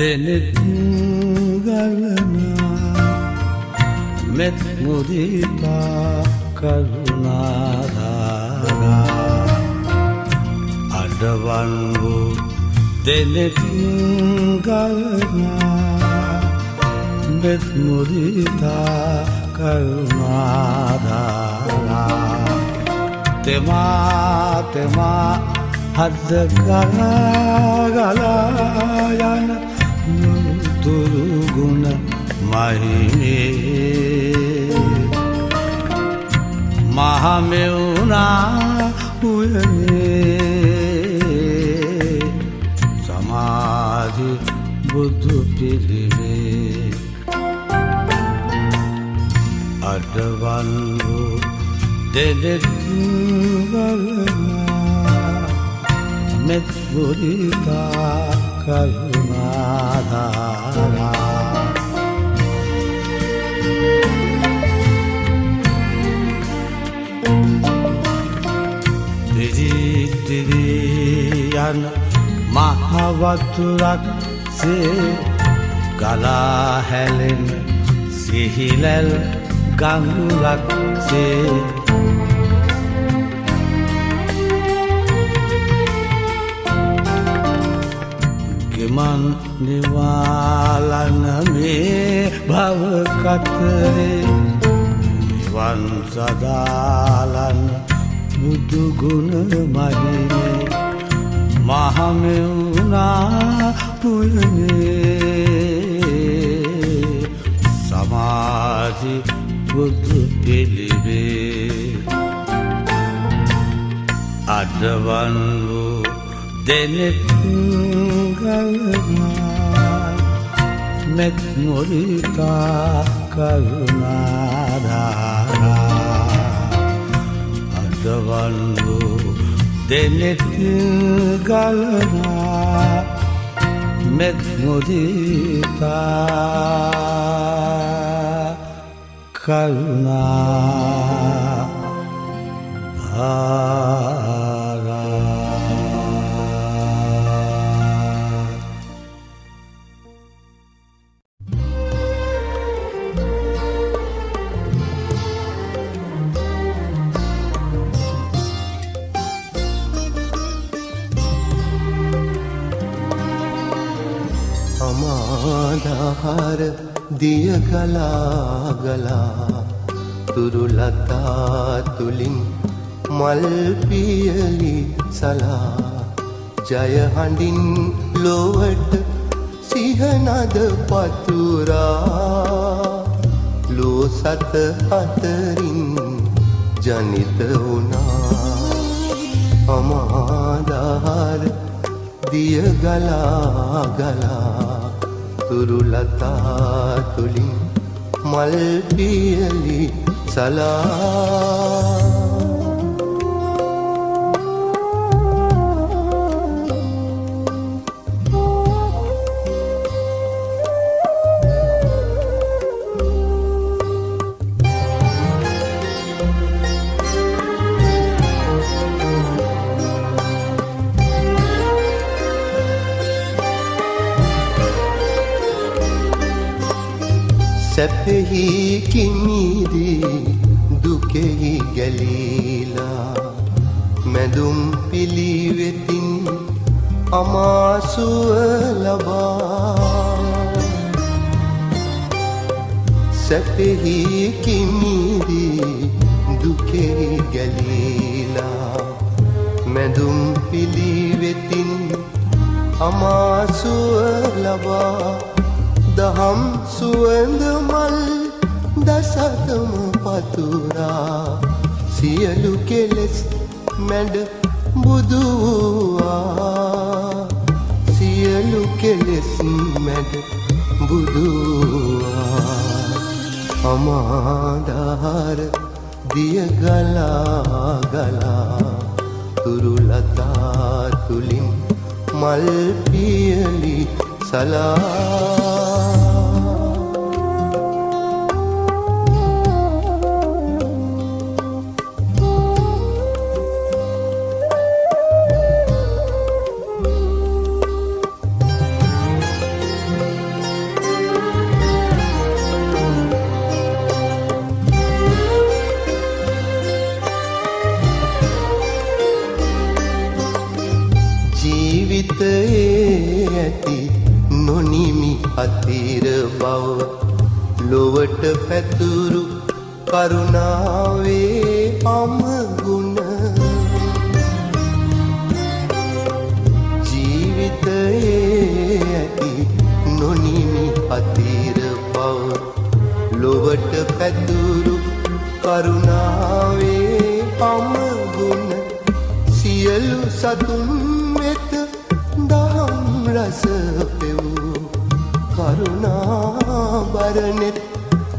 දෙනෙත් ගලනා මෙත් මුදිතා කරුණාධාරා අඩවන් වූ දෙනෙත් ගලනා මෙත් මුදිතා කරුණාධාරා තෙමා තෙමා හද ගලා යන නුතුරු ගුණ මහිමේ මහමෙවුනා උයනේ සමාධි බුදු පිළිමේ අඩවන් වූ දෙනෙත් ගලනා මෙත් මුදිතා කරුණාධාරා දිදී යන මහ වතුරක් සේ ගලා හැලෙන සිහිලල් ගඟුලක් සේ ගෙමන් නිවාලන මේ භව කතරේ නිවන් සදාලන බුදු ගුණ මහිමේ මහමෙවුනා පුයනේ සමාධි බුදු පිළිමේ අඩවන් වූ දෙනෙත් ගලනා මෙත් මුදිතා කරුණාධාරා අඩවන් වූ දෙනෙත් ගලනා මෙත් මුදිතා කරුණාධාරා අමාදහර දිය ගලා ගලා තුරුලතා තුලින් මල් පියලි සලා ජය හඬින් ලොවට සිහනද පතුරා ලෝ සත අතරින් ජනිත වුණා අමාදහර දිය ගලා ගලා තුරුලතා තුලින් මල් පියලි සලා සැපෙහි කිමිදී දුකෙහි ගැලීලා මැදුම් පිළිවෙතින් අමාසුව ලබා සැපෙහි කිමිදී දුකෙහි ගැලීලා මැදුම් පිළිවෙතින් අමාසුව ලබා දහම් සුවඳ මල් දසතම පතුරා සියලු කෙලෙස් මැඩ බුදුවා සියලු කෙලෙස් මැඩ බුදුවා අමාදහර දිය ගලා ගලා තුරුලතා තුලින් මල් පියලි සලා ජීවිතයේ ඇති නොනිමි අතිර බව ලොවට පැතුරු කරුණාවේ අමගුණ ජීවිතයේ ඇති නොනිමි අතිර බව ලොවට පැතුරු කරුණාවේ අමගුණ සියලු සතුන් වෙත දහම් රස පෙවූ කරුණා බරනෙත්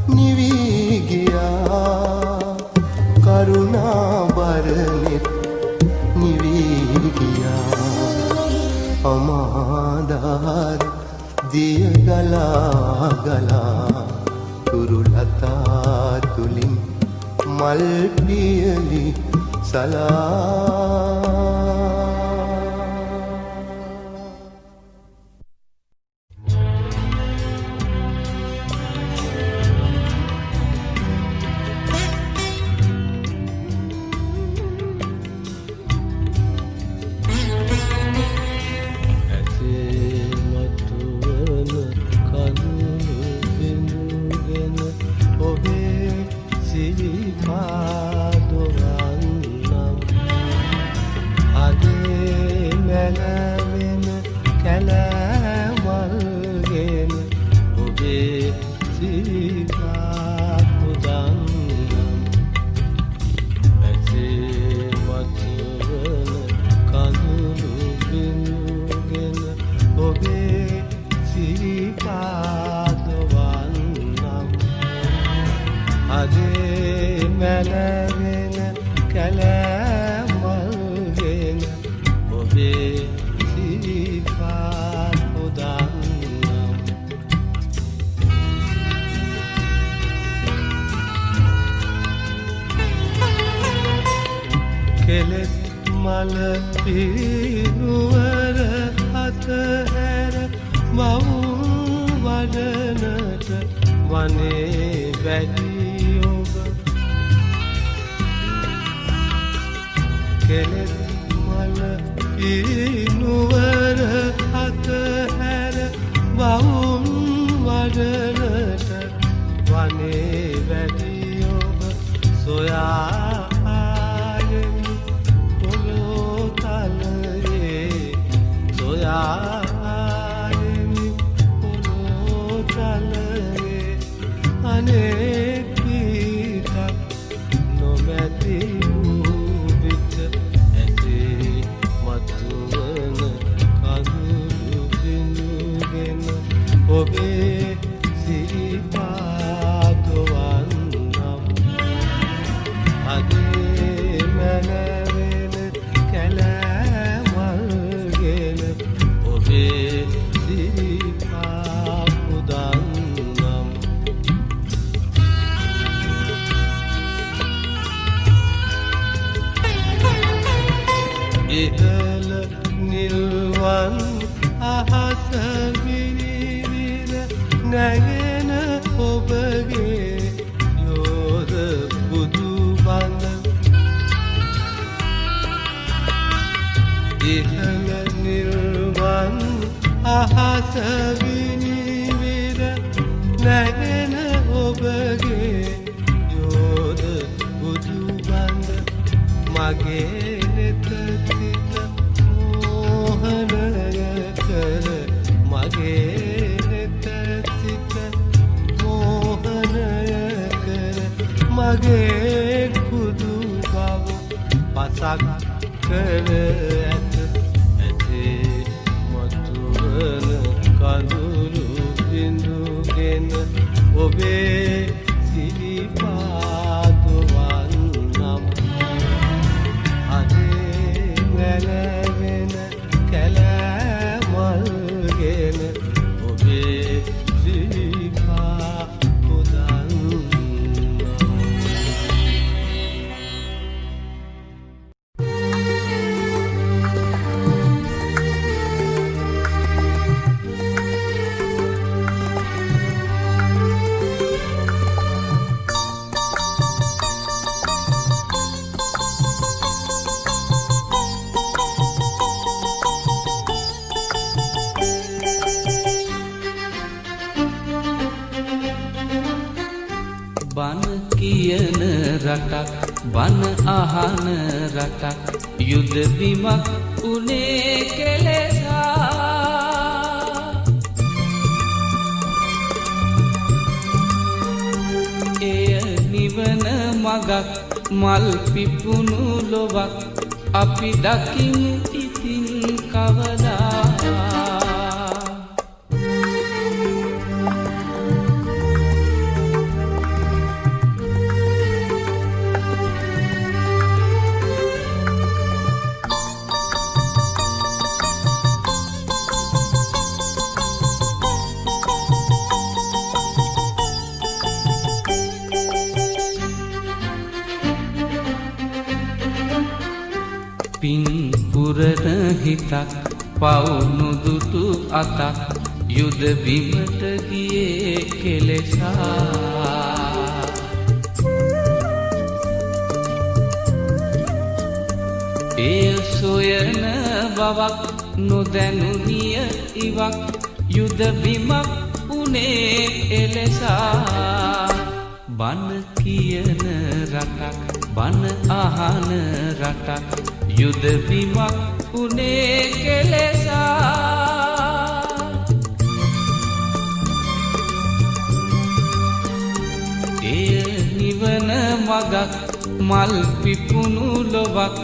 නිවී ගියා කරුණා බරනෙත් නිවී ගියා අමාදාර දිය ගලා ගලා තුරුලතා තුලින් මල් පියලි සලා කෙලෙස් මල පිරුවර අතහැර මවුන් වඩනට වනේ වැඩි ඔබ කෙලෙස් මල පිරුවර අතහැර මවුන් වඩනට වනේ වැඩි ඔබ සොයා ඉහළ නිල්වන් අහස විනිවිද නැගෙන ඔබගේ යෝධ බුදු බඳ ඉහළ නිල්වන් අහස විනිවිද නැගෙන ඔබගේ යෝධ බුදු බඳ මගේ මගේ කුදු බව පසක් කර ඇත ඇතේ මතුවන කඳුළු බිඳුගෙන ඔබේ සිරිපාදවන්නම් අදේ නැලවෙන කැලෑමල්ගෙන ඔබේ සිරිපා රටක් බන අහන රටක් යුද බිමක් උනේ කෙලෙසා එය නිවන මගක් මල් පිපුණු ලොවක් අපි දකිමු ඉතින් කවදා පින් පුරන හිතක් පවුණු දුටු අතක් යුද බිමට ගියේ කෙලෙසා එය සොයන බවක් නොදැනුනිය ඉවක් යුද බිමක් උනේ එලෙසා බන කියන රටක් බන අහන රටක් යුද බිමක් උනේ කෙලෙසා එය නිවන මගක් මල් පිපුණු ලොවක්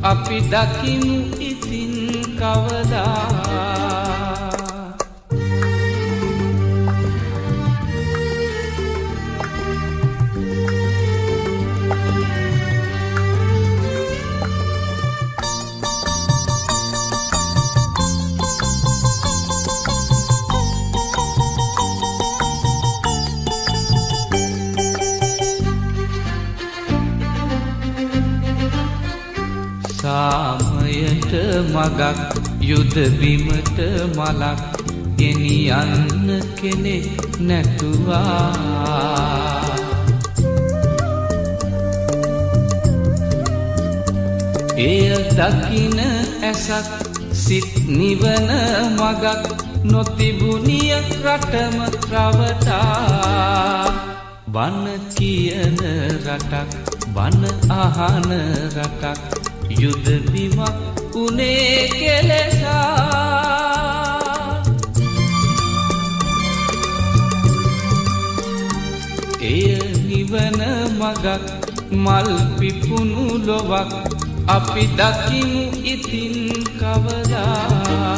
අපි දකිමු ඉතින් කවදා සාමයට මගක් යුද බිමට මලක් ගෙනියන්න කෙනෙක් නැතුවා එය දකින ඇසක් සිත් නිවන මගක් නොතිබුනිය රටම රවටා බන කියන රටක් බන අහන රටක් යුද බිමක් උනේ කෙලෙසා එය නිවන මගක් මල් පිපුණු ලොවක් අපි දකිමු ඉතින් කවදා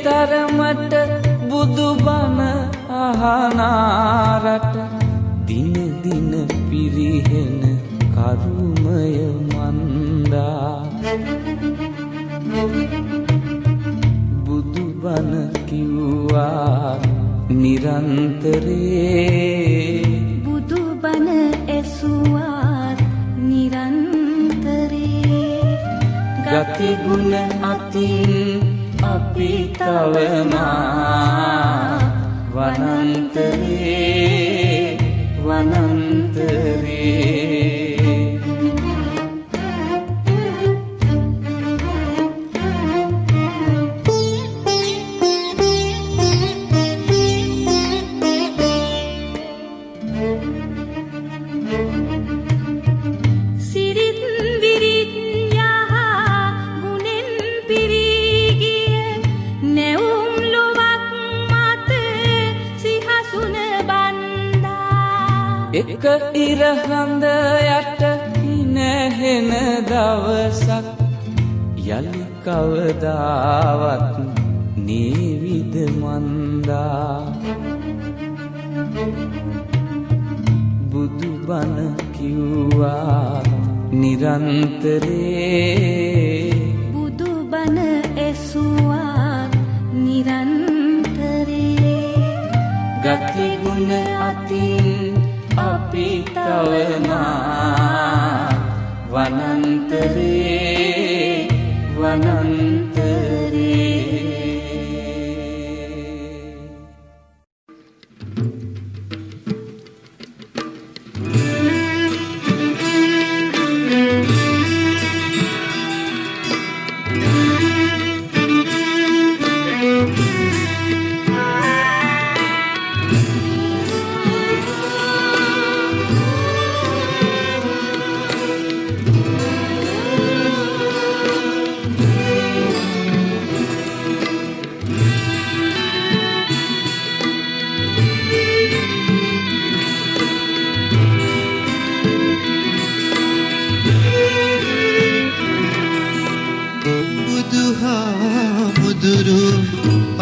තරමට බුදුබණ අහනාරට දින දින පිරිහෙන කරුමය මන්දා බුදුබණ කිව්වා නිරන්තරේ බුදුබණ ඇසුවා නිරන්තරේ ගති ගුණ අතින් අපි තවමා වනන්තරේ වනන්තරේ එක ඉරහඳ යට නැහෙන දවසක් යලි කවදාවත් නේවිද මන්දා බුදුබණ කිව්වා නිරන්තරේ බුදුබණ ඇසුවා නිරන්තරේ ගති ගුණ අතින් අපි තවමා වනන්තරේ වනන්තරේ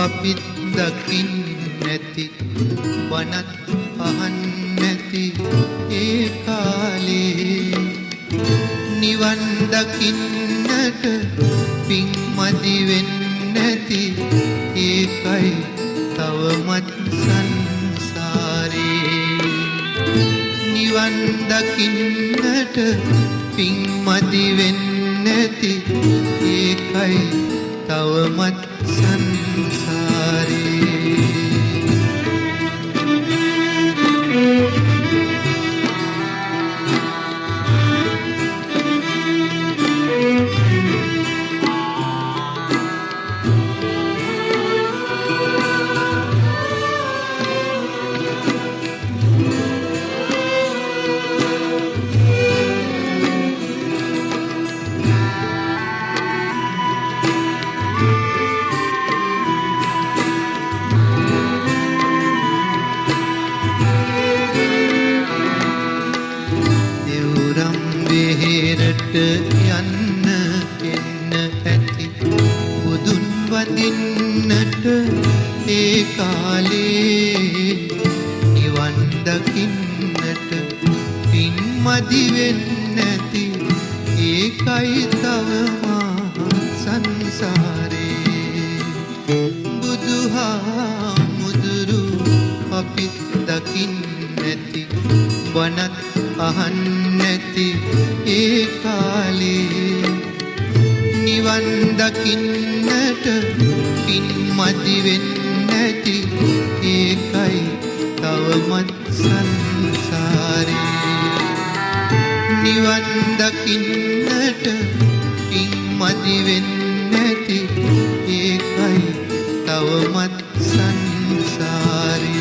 අපිත් දකින් නැති වනත් අහන් නැති ඒ කාලේ නිවන් දකින්නට පින් මදි වෙන්නේ නැති ඒකයි තවමත් සංසාරේ නිවන් දකින්නට පින් මදි වෙන්නේ නැති ඒකයි තවමත් සංසාරේ යන්න එන්න ඇති බුදුන් වදින්නට ඒ කාලේ නිවන් දකින්නට පින් මදි වෙන්නේ නැති ඒකයි තවමා සංසාරේ බුදුහාමුදුරු අපි දකින්නේ නැති වනත් අහන් නැති ඒ කාලේ නිවන් දකින්නට පින් මදි වෙන්නේ නැති ඒකයි තවමත් සංසාරේ නිවන් දකින්නට පින් මදි වෙන්නේ නැති ඒකයි තවමත් සංසාරේ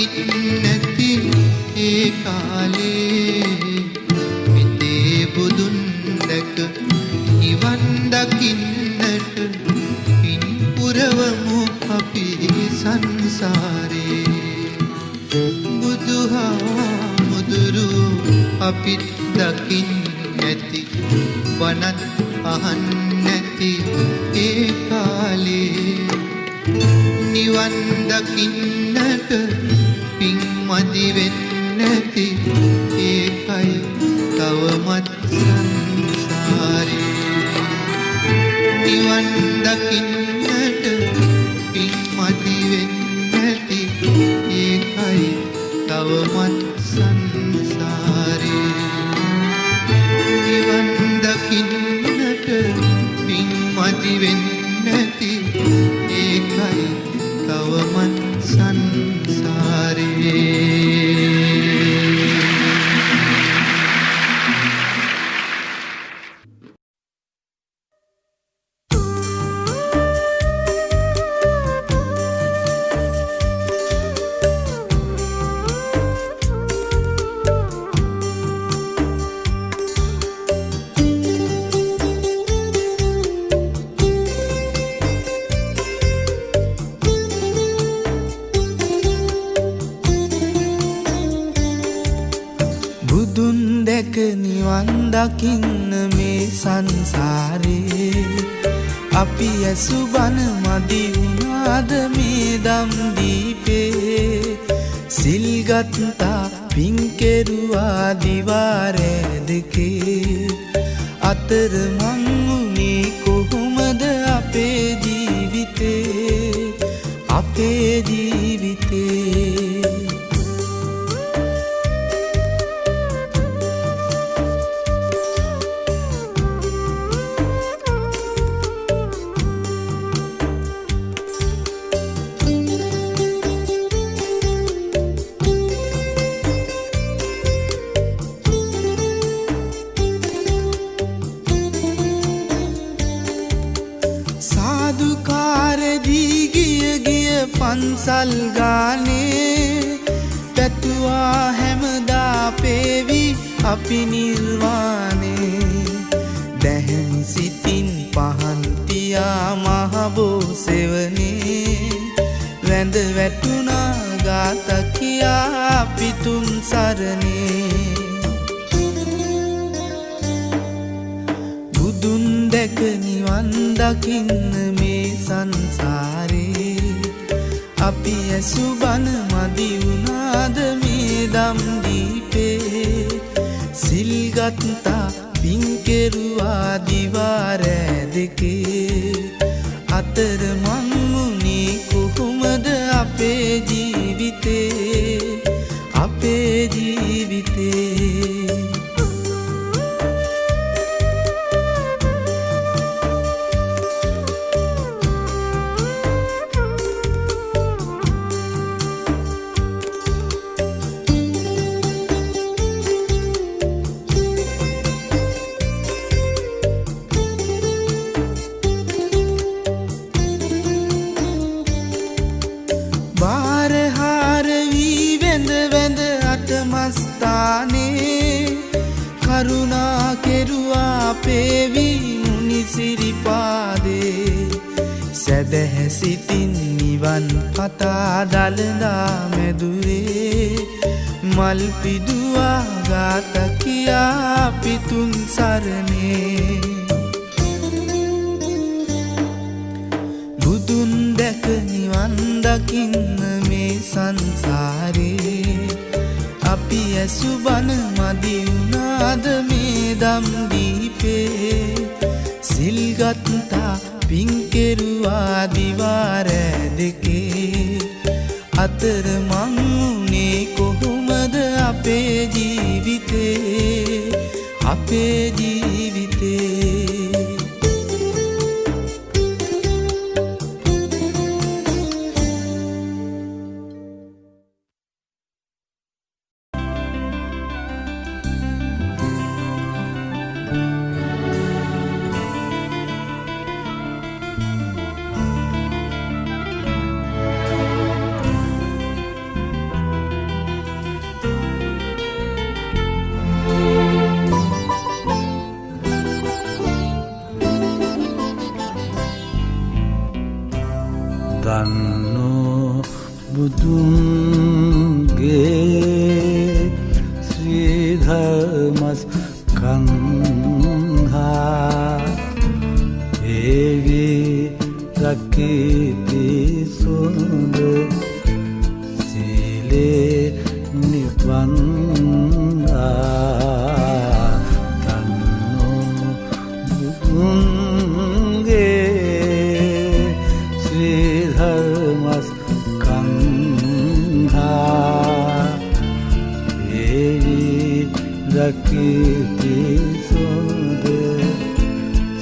දකින්නැති ඒ කාලේ මිතේ බුදුන් දැක නිවන් දකින්නට පින් පුරවමු අපි සංසාරේ බුදුහාමුදුරු අපිත් දකින්නැති වනත් අහන්නැති ඒ කාලේ නිවන් දකින්නට පින් මදි වෙන්නැති ඒකයි තවමත් සංසාරේ නිවන් දකින්නට පින් මදි වෙන්නැති ඒකයි තවමත් සංසාරේ නිවන් දකින්නට පින් මදි වෙන්නැති ඒකයි තවමත් සංසාරේ දකින්න මේ සංසාරේ අපි ඇසු බන මදි වුණාද මේ දම් දීපේ සිල් ගත්තා පින් කෙරුවා දිවාරෑ දෙකේ අතර මං උනේ කොහොමද අපේ ජීවිතේ පන්සල් ගානේ පැතුවා හැමදා පේවි අපි නිර්වාණේ දැහැමි සිතින් පහන් තියා මහබෝ සෙවනේ වැඳ වැටුණා ගාත කියා අපි තුන් සරණේ බුදුන් දැක නිවන් දකින්න මේ සංසාරේ අපි ඇසු බන මදි වුණාද මේ දම් දීපේ සිල් ගත්තා පින් කෙරුවා දිවාරෑ දෙකේ අතර මං උනේ කොහොමද අපේ ජීවිතේ කරුණා කෙරුවා පේවි මුනි සිරිපාදේ සැදැහැ සිතින් නිවන් පතා දළදා මැදුරේ මල් පිදුවා ගාත කියා පිතුන් සරණේ බුදුන් දැක නිවන් දකින්න මේ සංසාරේ අපි ඇසු බන මදි වුණාද මේ දම් දීපේ සිල් ගත්තා පින් කෙරුවා දිවාරෑ දෙකේ අතර මං උනේ කොහොමද අපේ ජීවිතේ ප්‍රකෘති සොඳ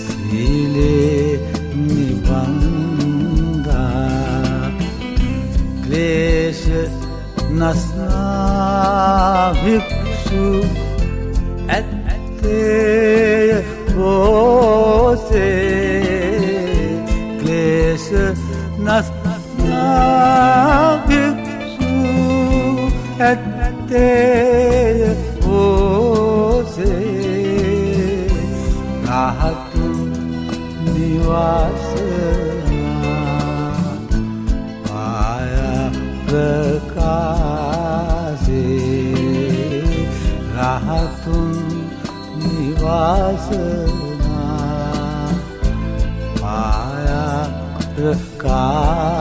සීලේ නිබන්ධා ක්ලේශ නස්නා භික්ෂු ඇත්තේ බෝසේ ක්ලේශ නස්නා භික්ෂු ඇත්තේ බෝසේ රහතුන් නිවාසනා පාය ප්‍රකාශේ රහතුන් නිවාසනා පාය ප්‍රකාශේ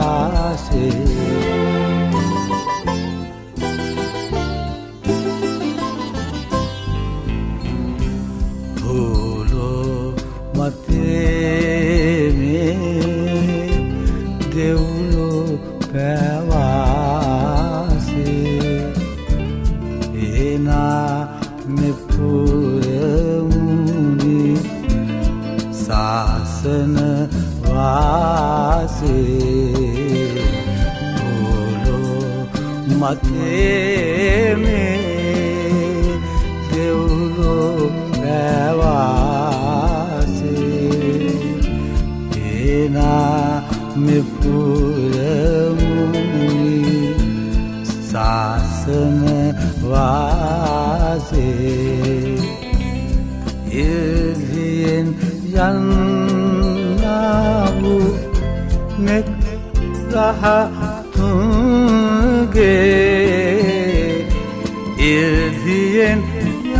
මතේ මේ දෙව්ලොව පැවාසේ එනා මෙපුරමුනි සාසන වාසේ ඉර්හියෙන් යන්නා වූ නෙක් රහතුන්ගේ ඉර්හියෙන්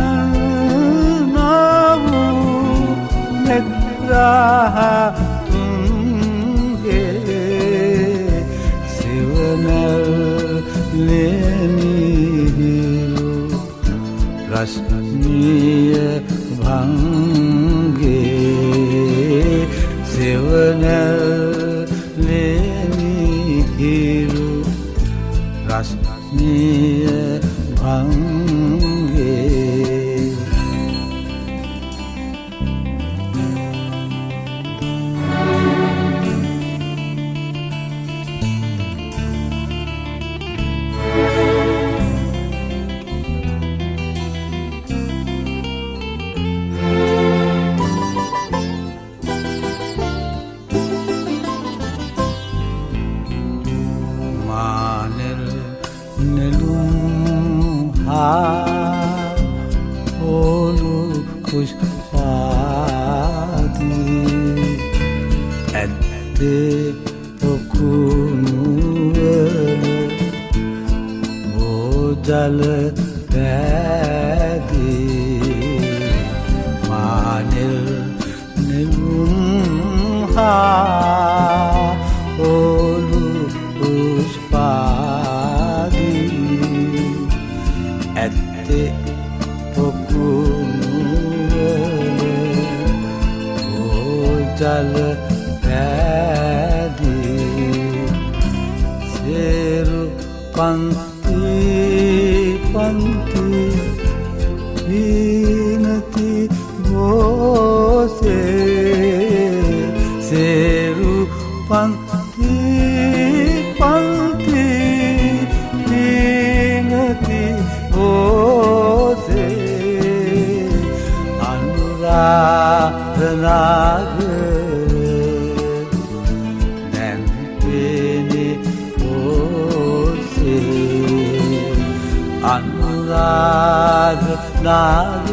යන්නා වූ නෙක් රහතුන්ගේ සිවනල් ලෙනිහිරු රශ්මිය භංගේ සිවනල් ලෙනිහිරු රශ්මිය භංගේ ඕලු පුෂ්පාදී ඇත්තේ පොකුණුවන බෝජල පැදී මානෙල් නෙළුම් ඕලු පුෂ්පාදී ඇත්තේ ජල පැදී සේරු පන්ති පන්ති විනති බෝසේ සේරු පන්ති පන්ති විනති බෝසේ අනුරාධනාග අනුරාධ නාග